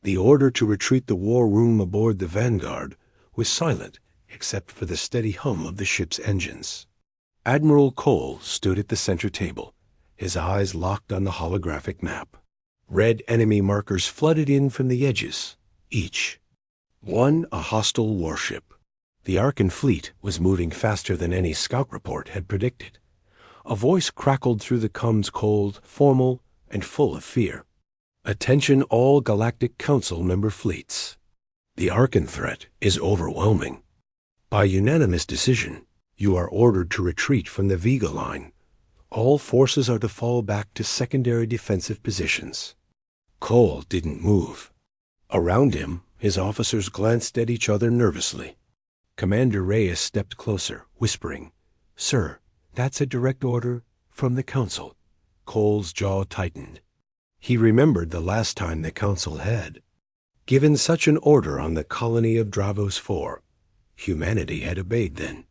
The order to retreat the war room aboard the Vanguard was silent except for the steady hum of the ship's engines. Admiral Cole stood at the center table, his eyes locked on the holographic map. Red enemy markers flooded in from the edges, each one a hostile warship. The Arkan fleet was moving faster than any scout report had predicted. A voice crackled through the comms, cold, formal, and full of fear. "Attention all Galactic Council member fleets. The Arkan threat is overwhelming. By unanimous decision, you are ordered to retreat from the Vega line. All forces are to fall back to secondary defensive positions." Cole didn't move. Around him, his officers glanced at each other nervously. Commander Reyes stepped closer, whispering, "Sir, that's a direct order from the Council." Cole's jaw tightened. He remembered the last time the Council had given such an order on the colony of Dravos 4. Humanity had obeyed then.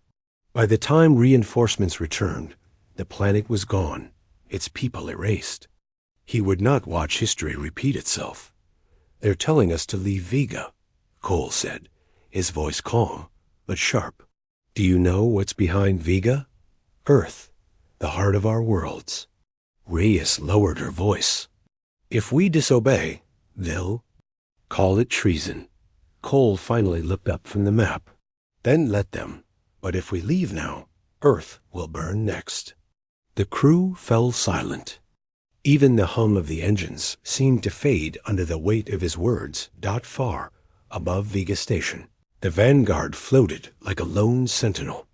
By the time reinforcements returned, the planet was gone, its people erased. He would not watch history repeat itself. "They're telling us to leave Vega," Cole said, his voice calm but sharp. "Do you know what's behind Vega? Earth, the heart of our worlds." Reyes lowered her voice. "If we disobey, they'll call it treason." Cole finally looked up from the map. "Then let them. But if we leave now, Earth will burn next." The crew fell silent. Even the hum of the engines seemed to fade under the weight of his words. Far above Vega Station, the Vanguard floated like a lone sentinel.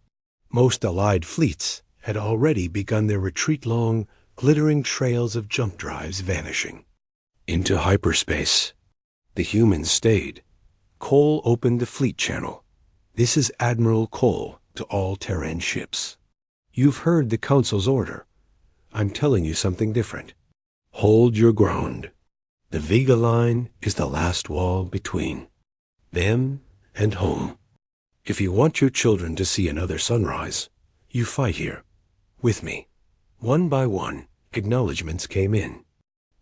Most Allied fleets had already begun their retreat, long, glittering trails of jump drives vanishing into hyperspace. The humans stayed. Cole opened the fleet channel. "This is Admiral Cole to all Terran ships. You've heard the Council's order. I'm telling you something different. Hold your ground. The Vega line is the last wall between them and home. If you want your children to see another sunrise, you fight here, with me." One by one, acknowledgments came in.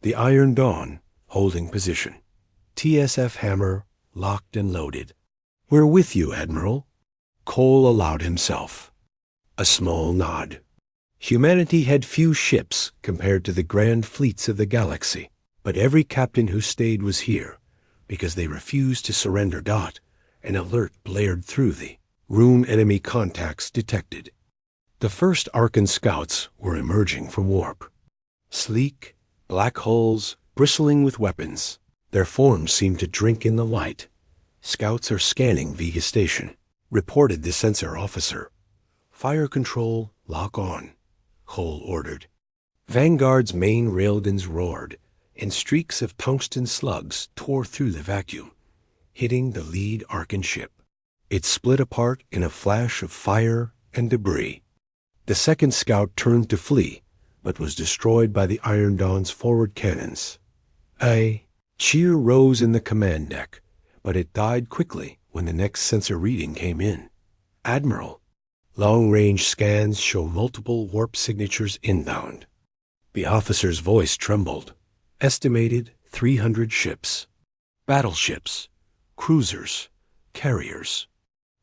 The Iron Dawn, holding position. TSF Hammer, locked and loaded. "We're with you, Admiral." Cole allowed himself a small nod. Humanity had few ships compared to the grand fleets of the galaxy, but every captain who stayed was here because they refused to surrender. An alert blared through the room. Enemy contacts detected. The first Arkan scouts were emerging from warp. Sleek, black hulls, bristling with weapons. Their forms seemed to drink in the light. "Scouts are scanning Vega Station," reported the sensor officer. "Fire control, lock on," Cole ordered. Vanguard's main railguns roared, and streaks of tungsten slugs tore through the vacuum, hitting the lead Arkan ship. It split apart in a flash of fire and debris. The second scout turned to flee, but was destroyed by the Iron Dawn's forward cannons. A cheer rose in the command deck, but it died quickly when the next sensor reading came in. "Admiral, long-range scans show multiple warp signatures inbound." The officer's voice trembled. "Estimated 300 ships. Battleships, cruisers, carriers."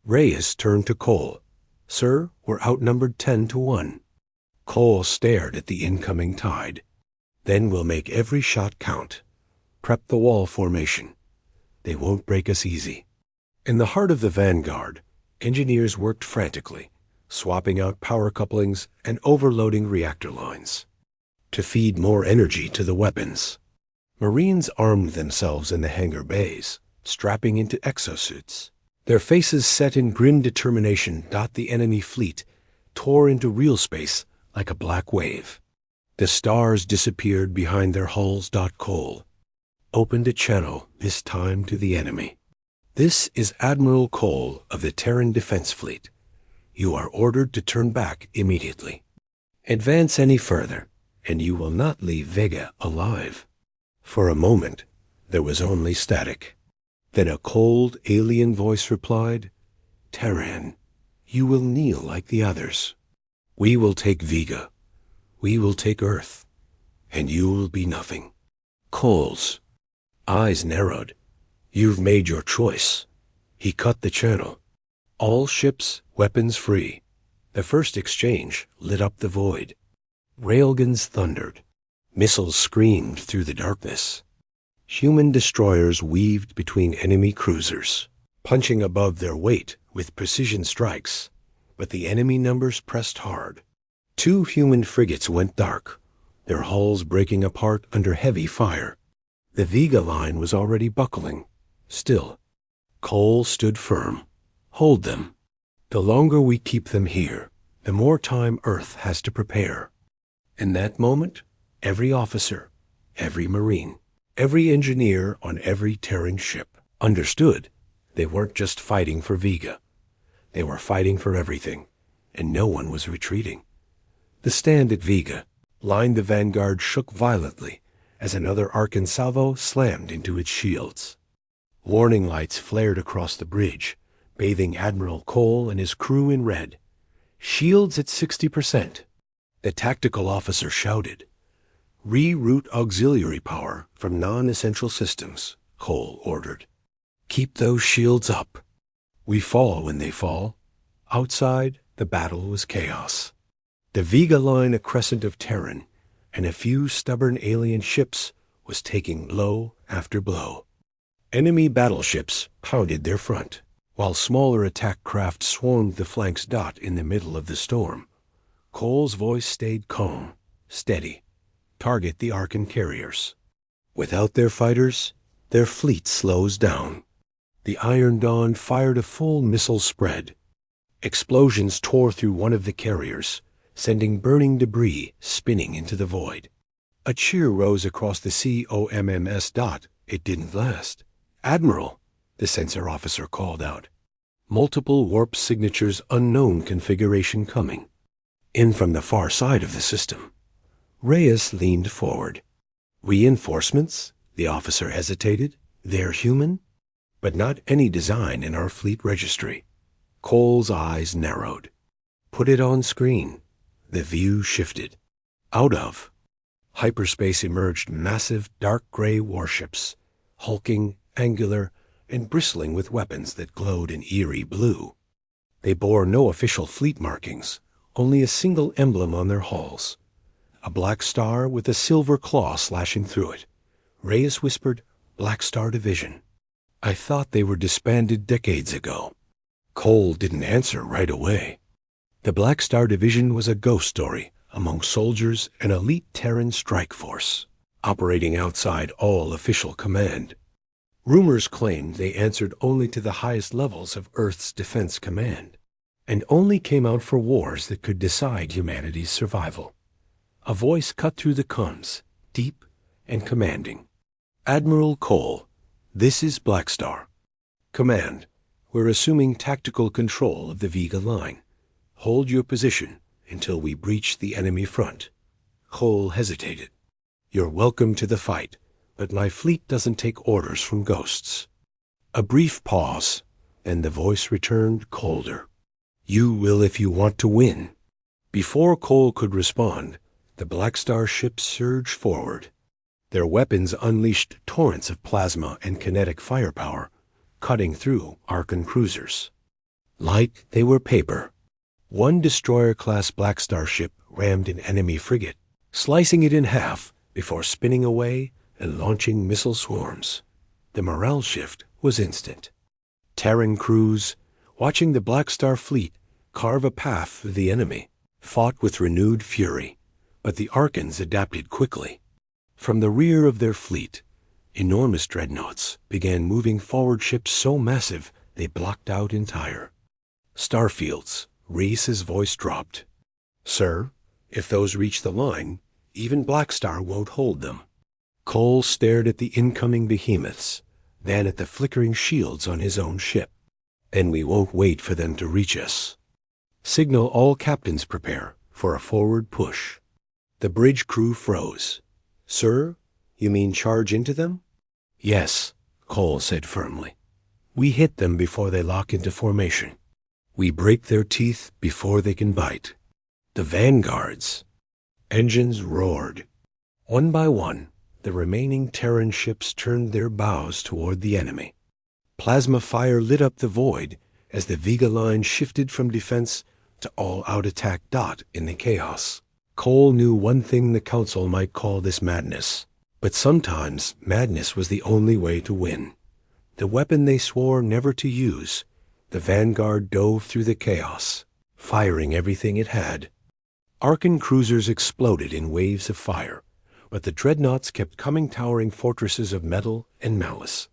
Reyes turned to Cole. "Sir, we're outnumbered 10-1. Cole stared at the incoming tide. "Then we'll make every shot count. Prep the wall formation. They won't break us easy." In the heart of the Vanguard, engineers worked frantically, swapping out power couplings and overloading reactor lines to feed more energy to the weapons. Marines armed themselves in the hangar bays, strapping into exosuits. Their faces set in grim determination. The enemy fleet tore into real space like a black wave. The stars disappeared behind their hulls. Cole opened a channel, this time to the enemy. "This is Admiral Cole of the Terran Defense Fleet. You are ordered to turn back immediately. Advance any further, and you will not leave Vega alive." For a moment, there was only static. Then a cold, alien voice replied, "Terran, you will kneel like the others. We will take Vega. We will take Earth. And you will be nothing." Cole's eyes narrowed. You've made your choice. He cut the channel. All ships, weapons free. The first exchange lit up the void. Railguns thundered. Missiles screamed through the darkness. Human destroyers weaved between enemy cruisers, punching above their weight with precision strikes. But the enemy numbers pressed hard. 2 human frigates went dark, their hulls breaking apart under heavy fire. The Vega line was already buckling. Still, Cole stood firm. Hold them. The longer we keep them here, the more time Earth has to prepare. In that moment, every officer, every Marine, every engineer on every Terran ship understood they weren't just fighting for Vega. They were fighting for everything, and no one was retreating. The stand at Vega, lined the Vanguard, shook violently as another Arkan salvo slammed into its shields. Warning lights flared across the bridge, bathing Admiral Cole and his crew in red. Shields at 60%. The tactical officer shouted. Reroute auxiliary power from non-essential systems, Cole ordered. Keep those shields up. We fall when they fall. Outside, the battle was chaos. The Vega line, a crescent of Terran, and a few stubborn alien ships, was taking blow after blow. Enemy battleships pounded their front, while smaller attack craft swarmed the flanks. In the middle of the storm, Cole's voice stayed calm, steady. Target the Arkan carriers. Without their fighters, their fleet slows down. The Iron Dawn fired a full missile spread. Explosions tore through one of the carriers, sending burning debris spinning into the void. A cheer rose across the COMMS. It didn't last. Admiral, the sensor officer called out. Multiple warp signatures, unknown configuration coming. In from the far side of the system. Reyes leaned forward. Reinforcements? The officer hesitated. They're human? But not any design in our fleet registry. Cole's eyes narrowed. Put it on screen. The view shifted. Out of hyperspace emerged massive dark gray warships, hulking, angular, and bristling with weapons that glowed an eerie blue. They bore no official fleet markings, only a single emblem on their hulls. A black star with a silver claw slashing through it. Reyes whispered, Black Star Division. I thought they were disbanded decades ago. Cole didn't answer right away. The Black Star Division was a ghost story among soldiers, an elite Terran strike force, operating outside all official command. Rumors claimed they answered only to the highest levels of Earth's defense command, and only came out for wars that could decide humanity's survival. A voice cut through the comms, deep and commanding. Admiral Cole, this is Black Star. Command, we're assuming tactical control of the Vega line. Hold your position until we breach the enemy front. Cole hesitated. You're welcome to the fight, but my fleet doesn't take orders from ghosts. A brief pause, and the voice returned colder. You will if you want to win. Before Cole could respond, the Black Star ships surged forward. Their weapons unleashed torrents of plasma and kinetic firepower, cutting through Arkan cruisers. Light, they were paper. One destroyer-class Black Star ship rammed an enemy frigate, slicing it in half before spinning away and launching missile swarms. The morale shift was instant. Terran crews, watching the Black Star fleet carve a path through the enemy, fought with renewed fury, but the Arkans adapted quickly. From the rear of their fleet, enormous dreadnoughts began moving forward, ships so massive they blocked out entire starfields. Reese's voice dropped. Sir, if those reach the line, even Black Star won't hold them. Cole stared at the incoming behemoths, then at the flickering shields on his own ship. And we won't wait for them to reach us. Signal all captains prepare for a forward push. The bridge crew froze. Sir, you mean charge into them? Yes, Cole said firmly. We hit them before they lock into formation. We break their teeth before they can bite. The vanguards. Engines roared. One by one, the remaining Terran ships turned their bows toward the enemy. Plasma fire lit up the void as the Vega line shifted from defense to all-out attack. In the chaos, Cole knew one thing: the Council might call this madness, but sometimes madness was the only way to win. The weapon they swore never to use, the Vanguard dove through the chaos, firing everything it had. Arkan cruisers exploded in waves of fire, but the dreadnoughts kept coming, towering fortresses of metal and malice.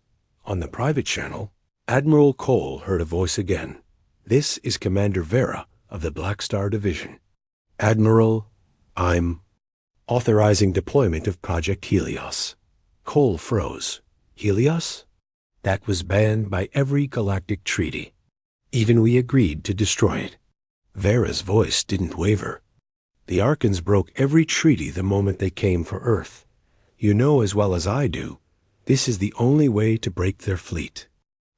On the private channel, Admiral Cole heard a voice again. "This is Commander Vera of the Black Star Division. Admiral, I'm authorizing deployment of Project Helios." Cole froze. Helios? That was banned by every galactic treaty. Even we agreed to destroy it. Vera's voice didn't waver. "The Arkans broke every treaty the moment they came for Earth. You know as well as I do, this is the only way to break their fleet."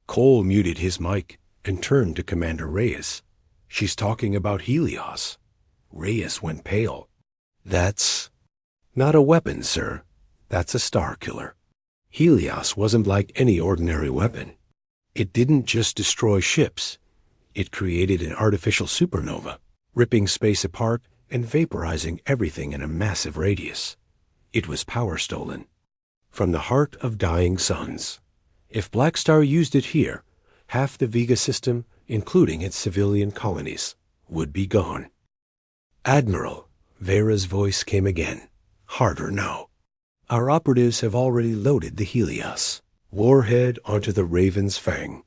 Cole muted his mic and turned to Commander Reyes. "She's talking about Helios." Reyes went pale. "That's not a weapon, sir. That's a star killer. Helios wasn't like any ordinary weapon. It didn't just destroy ships. It created an artificial supernova, ripping space apart and vaporizing everything in a massive radius. It was power stolen from the heart of dying suns. If Black Star used it here, half the Vega system, including its civilian colonies, would be gone." "Admiral," Vera's voice came again, harder now. "Our operatives have already loaded the Helios warhead onto the Raven's Fang.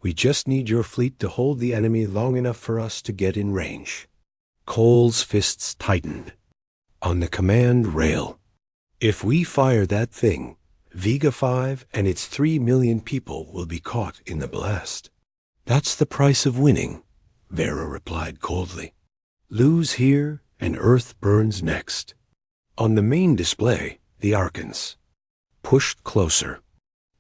We just need your fleet to hold the enemy long enough for us to get in range." Cole's fists tightened on the command rail. "If we fire that thing, Vega 5 and its 3 million people will be caught in the blast." "That's the price of winning," Vera replied coldly. "Lose here and Earth burns next." On the main display, the Arkans pushed closer.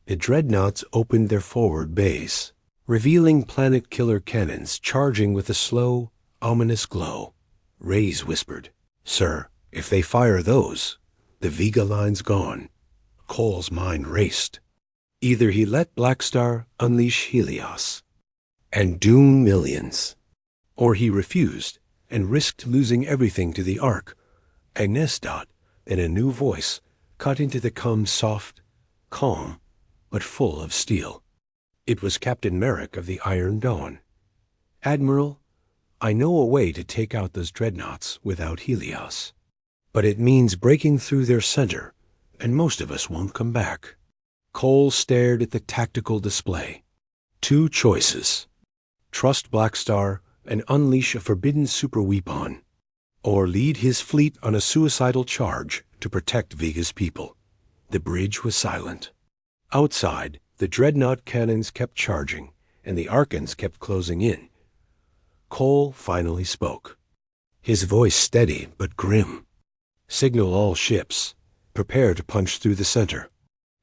The dreadnoughts opened their forward bays, revealing planet-killer cannons charging with a slow, ominous glow. Reyes whispered, "Sir, if they fire those, the Vega line's gone." Cole's mind raced. Either he let Black Star unleash Helios and doom millions, or he refused and risked losing everything to the Ark. Then a new voice cut into the soft, calm, but full of steel. It was Captain Merrick of the Iron Dawn. "Admiral, I know a way to take out those dreadnoughts without Helios, but it means breaking through their center, and most of us won't come back." Cole stared at the tactical display. Two choices: trust Black Star and unleash a forbidden superweapon, or lead his fleet on a suicidal charge to protect Vega's people. The bridge was silent. Outside, the dreadnought cannons kept charging, and the Arkans kept closing in. Cole finally spoke, his voice steady but grim. "Signal all ships. Prepare to punch through the center.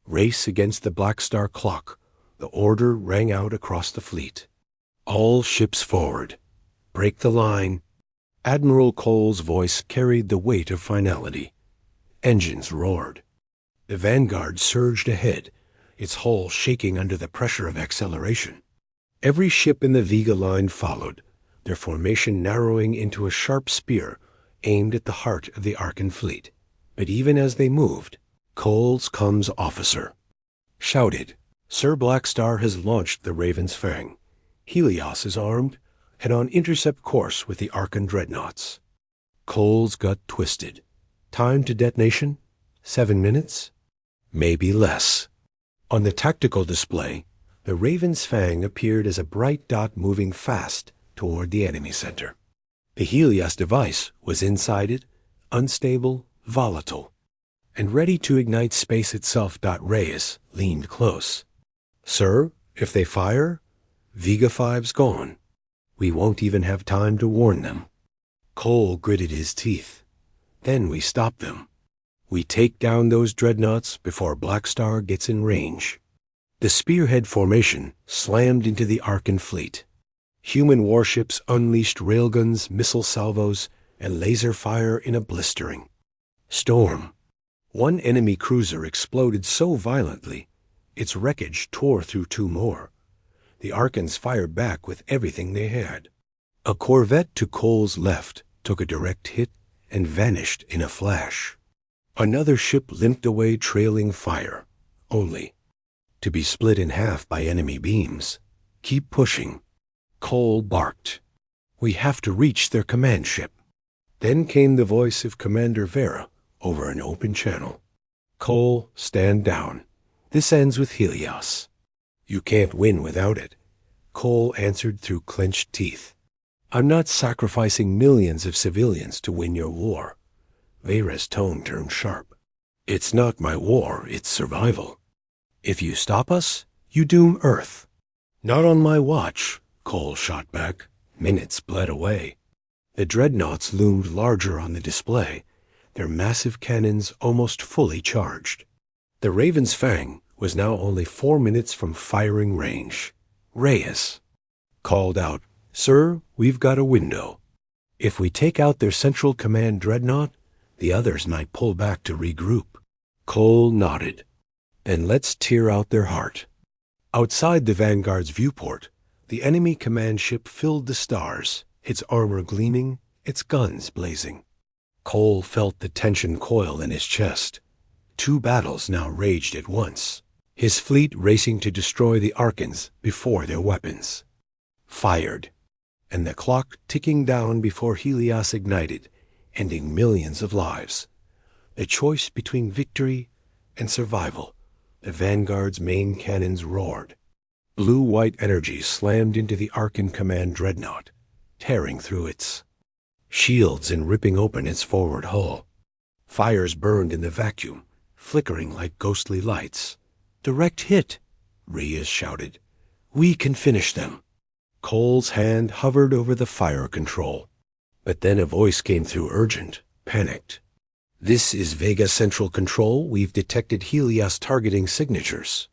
Race against the Black Star clock." The order rang out across the fleet. "All ships forward. Break the line." Admiral Cole's voice carried the weight of finality. Engines roared. The Vanguard surged ahead, its hull shaking under the pressure of acceleration. Every ship in the Vega line followed, their formation narrowing into a sharp spear aimed at the heart of the Arkan fleet. But even as they moved, Cole's comms officer shouted, "Sir, Black Star has launched the Raven's Fang. Helios is armed and on intercept course with the Arkan dreadnoughts." Cole's gut twisted. Time to detonation? 7 minutes? Maybe less. On the tactical display, the Raven's Fang appeared as a bright dot moving fast toward the enemy center. The Helios device was inside it, unstable, volatile, and ready to ignite space itself. Reyes leaned close. "Sir, if they fire, Vega 5's gone. We won't even have time to warn them." Cole gritted his teeth. "Then we stop them. We take down those dreadnoughts before Black Star gets in range." The spearhead formation slammed into the Arkan fleet. Human warships unleashed railguns, missile salvos, and laser fire in a blistering storm. One enemy cruiser exploded so violently, Its wreckage tore through two more. The Arkans fired back with everything they had. A corvette to Cole's left took a direct hit and vanished in a flash. Another ship limped away trailing fire, only to be split in half by enemy beams. Keep pushing. Cole barked. We have to reach their command ship. Then came the voice of Commander Vera over an open channel. Cole, stand down. This ends with Helios. You can't win without it. Cole answered through clenched teeth. I'm not sacrificing millions of civilians to win your war. Vera's tone turned sharp. It's not my war, it's survival. If you stop us, you doom Earth. Not on my watch, Cole shot back. Minutes bled away. The dreadnoughts loomed larger on the display, their massive cannons almost fully charged. The Raven's Fang was now only 4 minutes from firing range. Reyes called out, Sir, we've got a window. If we take out their central command dreadnought, the others might pull back to regroup. Cole nodded. Then let's tear out their heart. Outside the Vanguard's viewport, the enemy command ship filled the stars, its armor gleaming, its guns blazing. Cole felt the tension coil in his chest. 2 battles now raged at once, his fleet racing to destroy the Arkans before their weapons. Fired, and the clock ticking down before Helios ignited, ending millions of lives. The choice between victory and survival. The Vanguard's main cannons roared. Blue-white energy slammed into the Arkan command dreadnought, tearing through its shields and ripping open its forward hull. Fires burned in the vacuum, flickering like ghostly lights. Direct hit, Reyes shouted. We can finish them. Cole's hand hovered over the fire control. But then a voice came through urgent, panicked. This is Vega Central Control. We've detected Helios targeting signatures.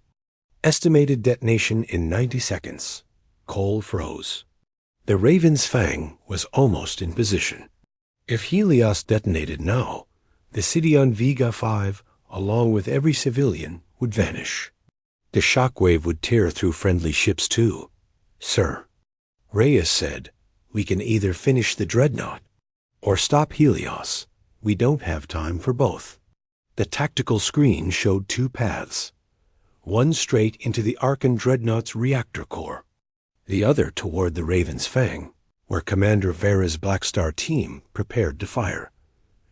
Estimated detonation in 90 seconds. Cole froze. The Raven's Fang was almost in position. If Helios detonated now, the city on Vega 5, along with every civilian, would vanish. The shockwave would tear through friendly ships too. Sir, Reyes said, we can either finish the dreadnought or stop Helios. We don't have time for both. The tactical screen showed 2 paths. One straight into the Arkan dreadnought's reactor core. The other toward the Raven's Fang, where Commander Vera's Black Star team prepared to fire.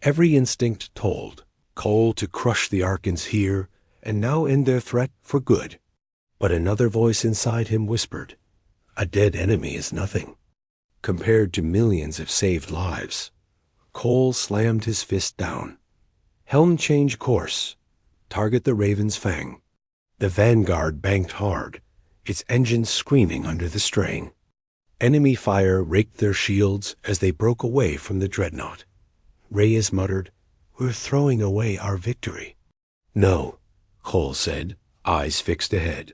Every instinct told Cole to crush the Arkans here and now end their threat for good. But another voice inside him whispered, a dead enemy is nothing compared to millions of saved lives. Cole slammed his fist down. Helm change course. Target the Raven's Fang. The Vanguard banked hard, its engines screaming under the strain. Enemy fire raked their shields as they broke away from the dreadnought. Reyes muttered, We're throwing away our victory. No, Cole said, eyes fixed ahead.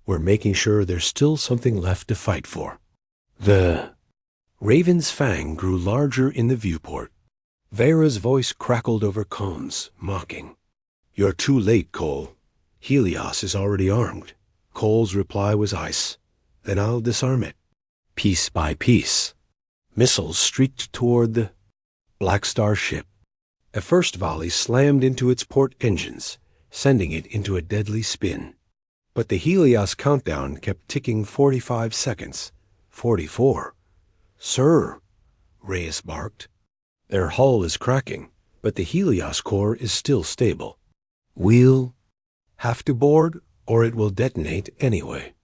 We're making sure there's still something left to fight for. The Raven's Fang grew larger in the viewport. Vera's voice crackled over comms, mocking. You're too late, Cole. Helios is already armed. Cole's reply was ice. Then I'll disarm it. Piece by piece. Missiles streaked toward the Black Star ship. A first volley slammed into its port engines, sending it into a deadly spin. But the Helios countdown kept ticking 45 seconds. 44. Sir, Reyes barked. Their hull is cracking, but the Helios core is still stable. We'll have to board, or it will detonate anyway.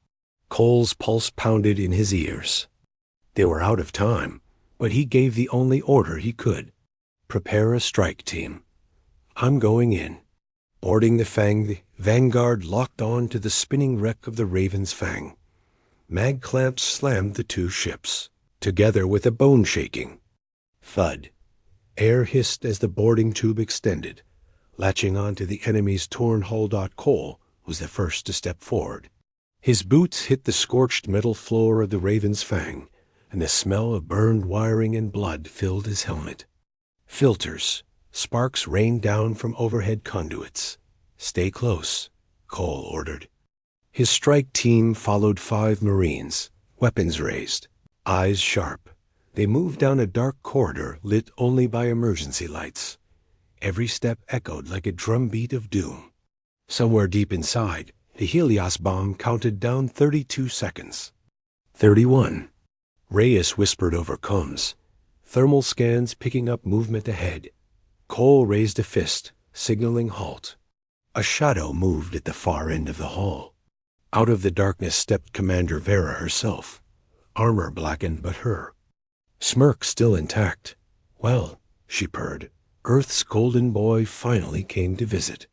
Cole's pulse pounded in his ears. They were out of time, but he gave the only order he could. Prepare a strike team. I'm going in. Boarding the Fang, the Vanguard locked on to the spinning wreck of the Raven's Fang. Mag clamps slammed the 2 ships, together with a bone-shaking thud. Air hissed as the boarding tube extended. Latching onto the enemy's torn hull. Cole was the first to step forward. His boots hit the scorched metal floor of the Raven's Fang, and the smell of burned wiring and blood filled his helmet. Filters. Sparks rained down from overhead conduits. Stay close, Cole ordered. His strike team followed 5 Marines, weapons raised, eyes sharp. They moved down a dark corridor lit only by emergency lights. Every step echoed like a drumbeat of doom. Somewhere deep inside, the Helios bomb counted down 32 seconds. 31. Reyes whispered over comms. Thermal scans picking up movement ahead. Cole raised a fist, signaling halt. A shadow moved at the far end of the hall. Out of the darkness stepped Commander Vera herself, armor blackened but her. Smirk still intact. Well, she purred, Earth's golden boy finally came to visit.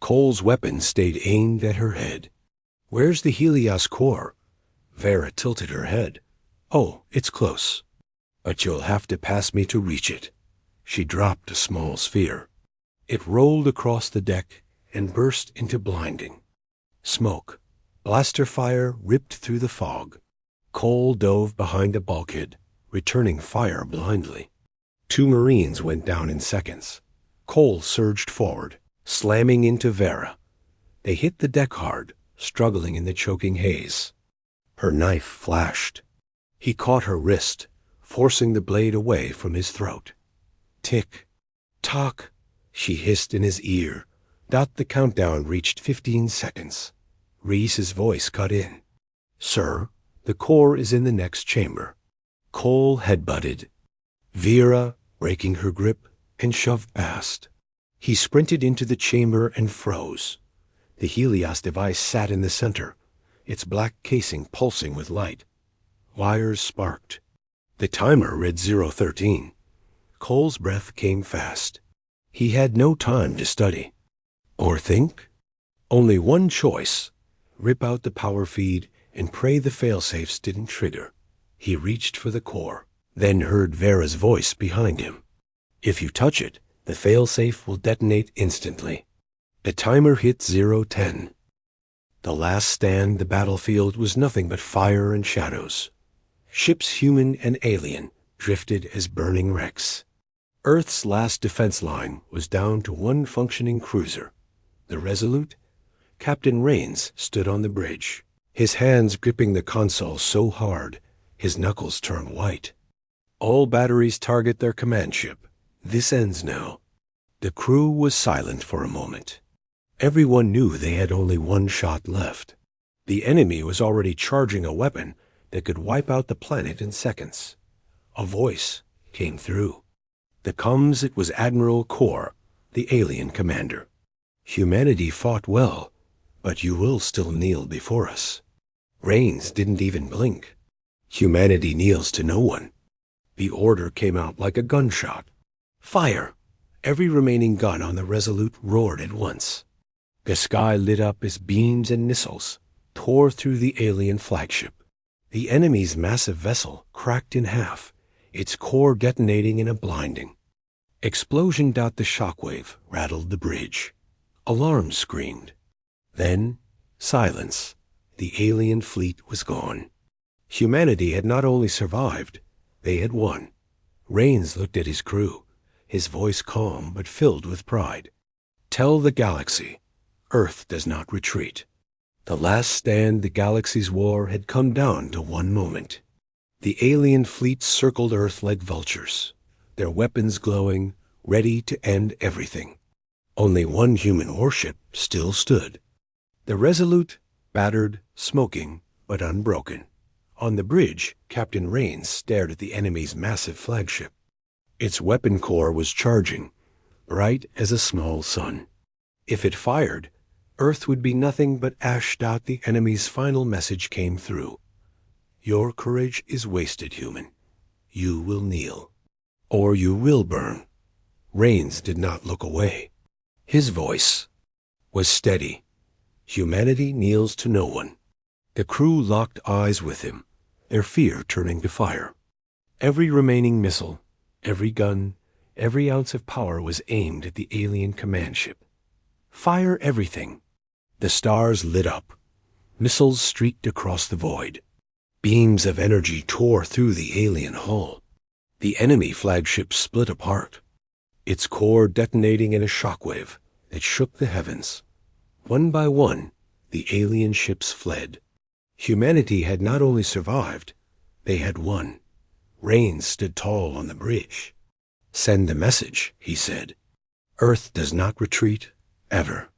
Cole's weapon stayed aimed at her head. Where's the Helios core? Vera tilted her head. Oh, it's close. But you'll have to pass me to reach it. She dropped a small sphere. It rolled across the deck and burst into blinding smoke. Blaster fire ripped through the fog. Cole dove behind a bulkhead, returning fire blindly. 2 Marines went down in seconds. Cole surged forward, slamming into Vera. They hit the deck hard, struggling in the choking haze. Her knife flashed. He caught her wrist, forcing the blade away from his throat. Tick, tock, she hissed in his ear. The countdown reached 15 seconds. Reese's voice cut in. Sir, the core is in the next chamber. Cole headbutted. Vera, breaking her grip, and shoved past. He sprinted into the chamber and froze. The Helios device sat in the center, its black casing pulsing with light. Wires sparked. The timer read 013. Cole's breath came fast. He had no time to study. Or think. Only one choice. Rip out the power feed and pray the failsafes didn't trigger. He reached for the core, then heard Vera's voice behind him. If you touch it, the failsafe will detonate instantly. The timer hit 010. The last stand the battlefield was nothing but fire and shadows. Ships human and alien drifted as burning wrecks. Earth's last defense line was down to one functioning cruiser. The Resolute? Captain Rains stood on the bridge, his hands gripping the console so hard, his knuckles turned white. All batteries target their command ship. This ends now. The crew was silent for a moment. Everyone knew they had only one shot left. The enemy was already charging a weapon that could wipe out the planet in seconds. A voice came through. The comms, it was Admiral Kor, the alien commander. Humanity fought well, but you will still kneel before us. Rains didn't even blink. Humanity kneels to no one. The order came out like a gunshot. Fire! Every remaining gun on the Resolute roared at once. The sky lit up as beams and missiles tore through the alien flagship. The enemy's massive vessel cracked in half, its core detonating in a blinding. Explosion. The shockwave rattled the bridge. Alarms screamed. Then, silence. The alien fleet was gone. Humanity had not only survived, they had won. Rains looked at his crew, his voice calm but filled with pride. Tell the galaxy, Earth does not retreat. The last stand the galaxy's war had come down to one moment. The alien fleet circled Earth like vultures, their weapons glowing, ready to end everything. Only one human warship still stood. The Resolute, battered, smoking, but unbroken. On the bridge, Captain Rains stared at the enemy's massive flagship. Its weapon core was charging, bright as a small sun. If it fired, Earth would be nothing but ash. The enemy's final message came through. Your courage is wasted, human. You will kneel. Or you will burn. Rains did not look away. His voice was steady. Humanity kneels to no one. The crew locked eyes with him, their fear turning to fire. Every remaining missile, every gun, every ounce of power was aimed at the alien command ship. Fire everything. The stars lit up. Missiles streaked across the void. Beams of energy tore through the alien hull. The enemy flagship split apart, its core detonating in a shockwave that shook the heavens. One by one, The alien ships fled. Humanity had not only survived, they had won. Rain stood tall on the bridge. "Send the message," he said. "Earth does not retreat, ever."